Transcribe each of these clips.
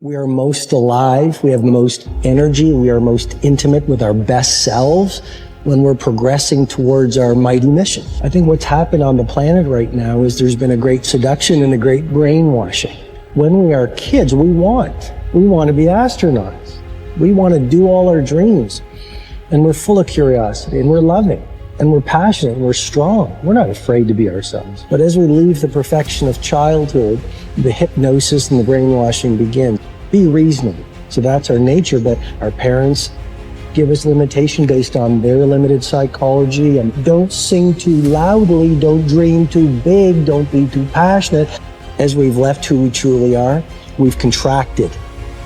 We are most alive, we have the most energy, we are most intimate with our best selves when we're progressing towards our mighty mission. I think what's happened on the planet right now is there's been a great seduction and a great brainwashing. When we are kids, we want to be astronauts. We want to do all our dreams. And we're full of curiosity, and we're loving, and we're passionate, and we're strong. We're not afraid to be ourselves. But as we leave the perfection of childhood, the hypnosis and the brainwashing begins. Be reasonable. So that's our nature, but our parents give us limitation based on their limited psychology. And don't sing too loudly, don't dream too big, don't be too passionate. As we've left who we truly are, we've contracted.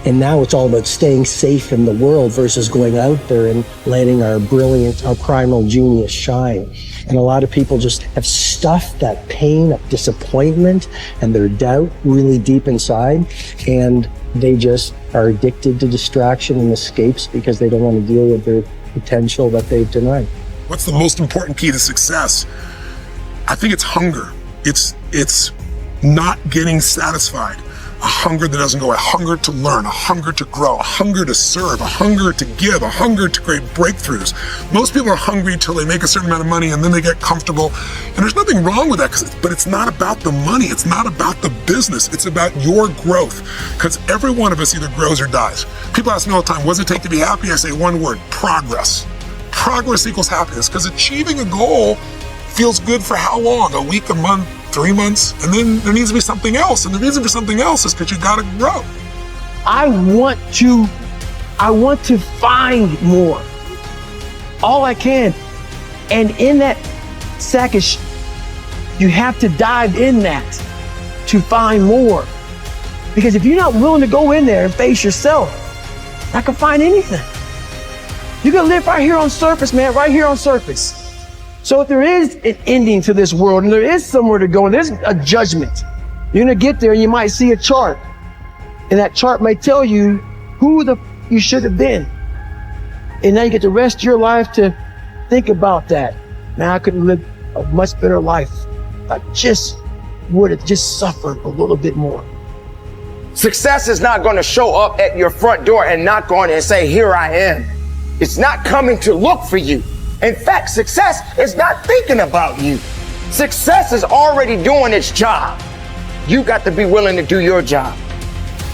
And now it's all about staying safe in the world versus going out there and letting our brilliance, our primal genius shine. And a lot of people just have stuffed that pain of disappointment and their doubt really deep inside. And they just are addicted to distraction and escapes because they don't want to deal with their potential that they've denied. What's the most important key to success? I think it's hunger. It's not getting satisfied. A hunger that doesn't go, a hunger to learn, a hunger to grow, a hunger to serve, a hunger to give, a hunger to create breakthroughs. Most people are hungry until they make a certain amount of money and then they get comfortable. And there's nothing wrong with that, but it's not about the money. It's not about the business. It's about your growth. Because every one of us either grows or dies. People ask me all the time, what does it take to be happy? I say one word, progress. Progress equals happiness, because achieving a goal feels good for how long? A week, a month, 3 months, and then there needs to be something else. And the reason for something else is because you gotta grow. I want to find more, all I can. And in that sack of you have to dive in that to find more. Because if you're not willing to go in there and face yourself, I can find anything. You can live right here on surface, man, right here on surface. So if there is an ending to this world and there is somewhere to go and there's a judgment, you're gonna get there and you might see a chart. And that chart may tell you who you should have been. And now you get the rest of your life to think about that. Now I could live a much better life. I just would have just suffered a little bit more. Success is not going to show up at your front door and knock on it and say, here I am. It's not coming to look for you. In fact, success is not thinking about you. Success is already doing its job. You got to be willing to do your job.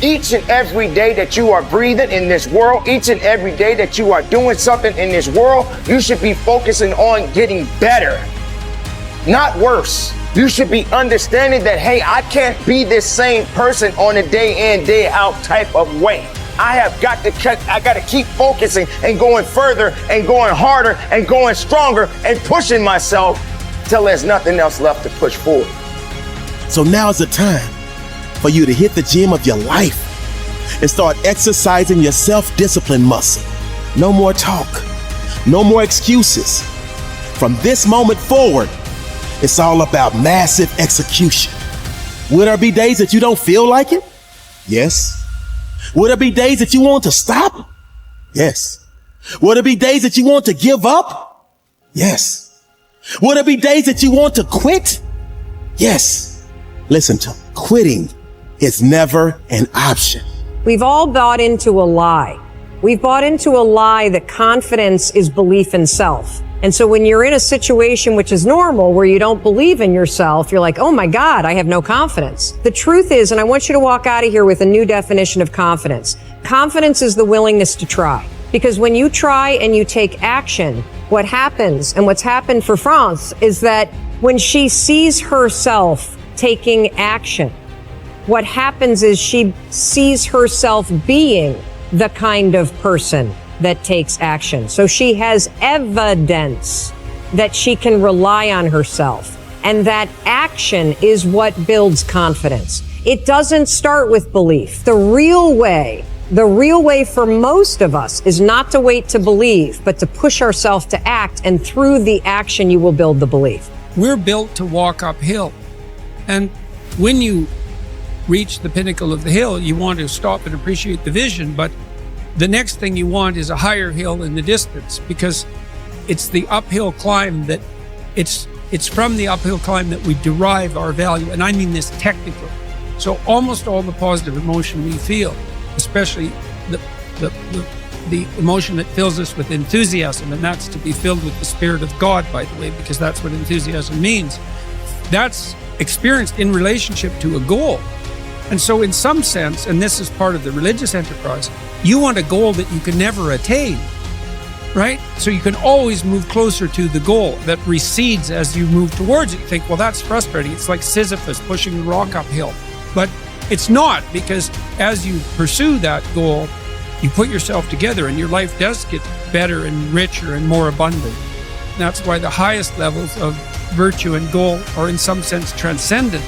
Each and every day that you are breathing in this world, each and every day that you are doing something in this world, you should be focusing on getting better, not worse. You should be understanding that, hey, I can't be this same person on a day in, day out type of way. I got to keep focusing and going further and going harder and going stronger and pushing myself till there's nothing else left to push forward. So now's the time for you to hit the gym of your life and start exercising your self-discipline muscle. No more talk, no more excuses. From this moment forward, it's all about massive execution. Will there be days that you don't feel like it? Yes. Will there be days that you want to stop? Yes. Will there be days that you want to give up? Yes. Will there be days that you want to quit? Yes. Listen to me. Quitting is never an option. We've all bought into a lie. We've bought into a lie that confidence is belief in self. And so when you're in a situation which is normal, where you don't believe in yourself, you're like, oh my God, I have no confidence. The truth is, and I want you to walk out of here with a new definition of confidence. Confidence is the willingness to try. Because when you try and you take action, what happens, and what's happened for France, is that when she sees herself taking action, what happens is she sees herself being the kind of person that takes action. So she has evidence that she can rely on herself. And that action is what builds confidence. It doesn't start with belief. The real way for most of us is not to wait to believe, but to push ourselves to act. And through the action, you will build the belief. We're built to walk uphill. And when you reach the pinnacle of the hill, you want to stop and appreciate the vision, but the next thing you want is a higher hill in the distance, because it's the uphill climb that it's from the uphill climb that we derive our value. And I mean this technically. So almost all the positive emotion we feel especially the emotion that fills us with enthusiasm, and that's to be filled with the Spirit of God, by the way, because that's what enthusiasm means. That's experienced in relationship to a goal. And so in some sense, and this is part of the religious enterprise, you want a goal that you can never attain, right? So you can always move closer to the goal that recedes as you move towards it. You think, well, that's frustrating. It's like Sisyphus pushing the rock uphill. But it's not, because as you pursue that goal, you put yourself together and your life does get better and richer and more abundant. That's why the highest levels of virtue and goal are in some sense transcendent.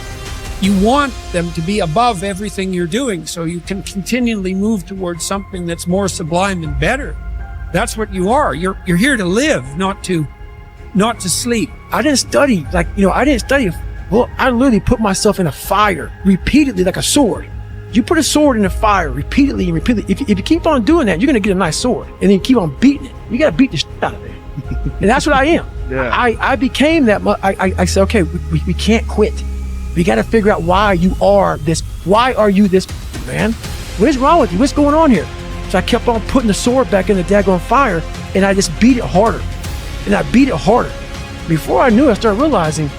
You want them to be above everything you're doing so you can continually move towards something that's more sublime and better. That's what you are. You're here to live, not to sleep. I didn't study, well, I literally put myself in a fire repeatedly like a sword. You put a sword in the fire repeatedly and repeatedly. If you keep on doing that, you're going to get a nice sword. And then you keep on beating it. You got to beat the shit out of it. And that's what I am. Yeah. I became that. I said, okay, we can't quit. We got to figure out why you are this. Why are you this, man? What is wrong with you? What's going on here? So I kept on putting the sword back in the daggone fire, and I just beat it harder. And I beat it harder. Before I knew it, I started realizing,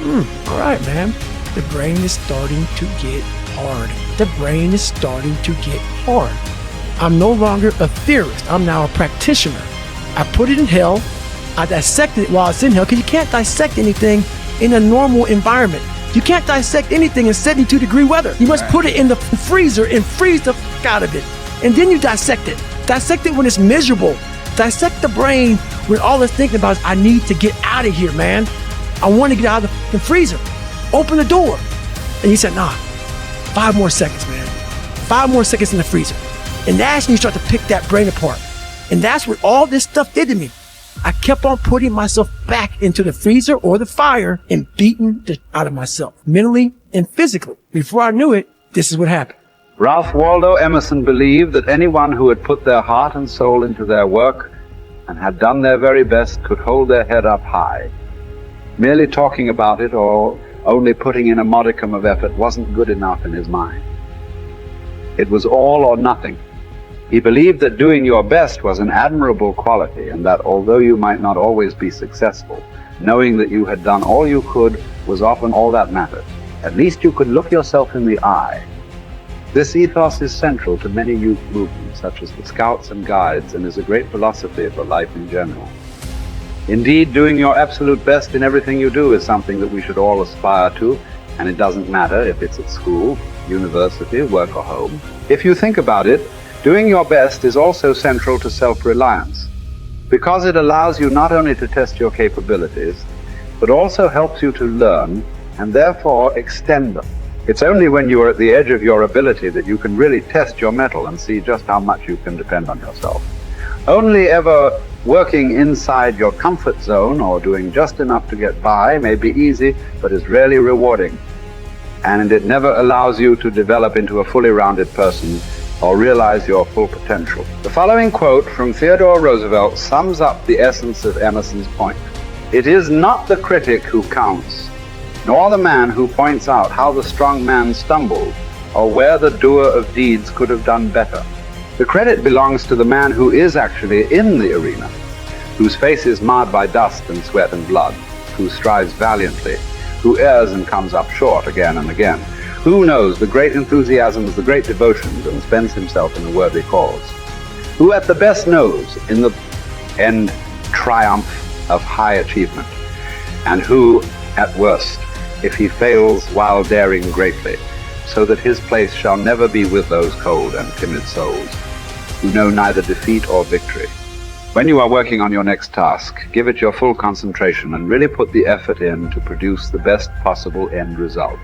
all right, man, the brain is starting to get hard. The brain is starting to get hard. I'm no longer a theorist. I'm now a practitioner. I put it in hell. I dissected it while it's in hell, because you can't dissect anything in a normal environment. You can't dissect anything in 72-degree weather. You must put it in the freezer and freeze the fuck out of it. And then you dissect it. Dissect it when it's miserable. Dissect the brain when all it's thinking about is, I need to get out of here, man. I want to get out of the fucking freezer. Open the door. And you said, nah, 5 more seconds, man. 5 more seconds in the freezer. And that's when you start to pick that brain apart. And that's what all this stuff did to me. I kept on putting myself back into the freezer or the fire and beating the out of myself, mentally and physically. Before I knew it, this is what happened. Ralph Waldo Emerson believed that anyone who had put their heart and soul into their work and had done their very best could hold their head up high. Merely talking about it or only putting in a modicum of effort wasn't good enough in his mind. It was all or nothing. He believed that doing your best was an admirable quality, and that although you might not always be successful, knowing that you had done all you could was often all that mattered. At least you could look yourself in the eye. This ethos is central to many youth movements, such as the Scouts and Guides, and is a great philosophy for life in general. Indeed, doing your absolute best in everything you do is something that we should all aspire to, and it doesn't matter if it's at school, university, work, or home. If you think about it, doing your best is also central to self-reliance, because it allows you not only to test your capabilities, but also helps you to learn and therefore extend them. It's only when you are at the edge of your ability that you can really test your mettle and see just how much you can depend on yourself. Only ever working inside your comfort zone or doing just enough to get by may be easy, but is rarely rewarding. And it never allows you to develop into a fully rounded person or realize your full potential. The following quote from Theodore Roosevelt sums up the essence of Emerson's point. It is not the critic who counts, nor the man who points out how the strong man stumbled, or where the doer of deeds could have done better. The credit belongs to the man who is actually in the arena, whose face is marred by dust and sweat and blood, who strives valiantly, who errs and comes up short again and again, who knows the great enthusiasms, the great devotions, and spends himself in a worthy cause, who at the best knows in the end triumph of high achievement, and who, at worst, if he fails while daring greatly, so that his place shall never be with those cold and timid souls, who know neither defeat or victory. When you are working on your next task, give it your full concentration and really put the effort in to produce the best possible end result.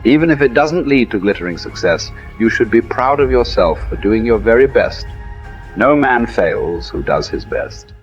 Even if it doesn't lead to glittering success, you should be proud of yourself for doing your very best. No man fails who does his best.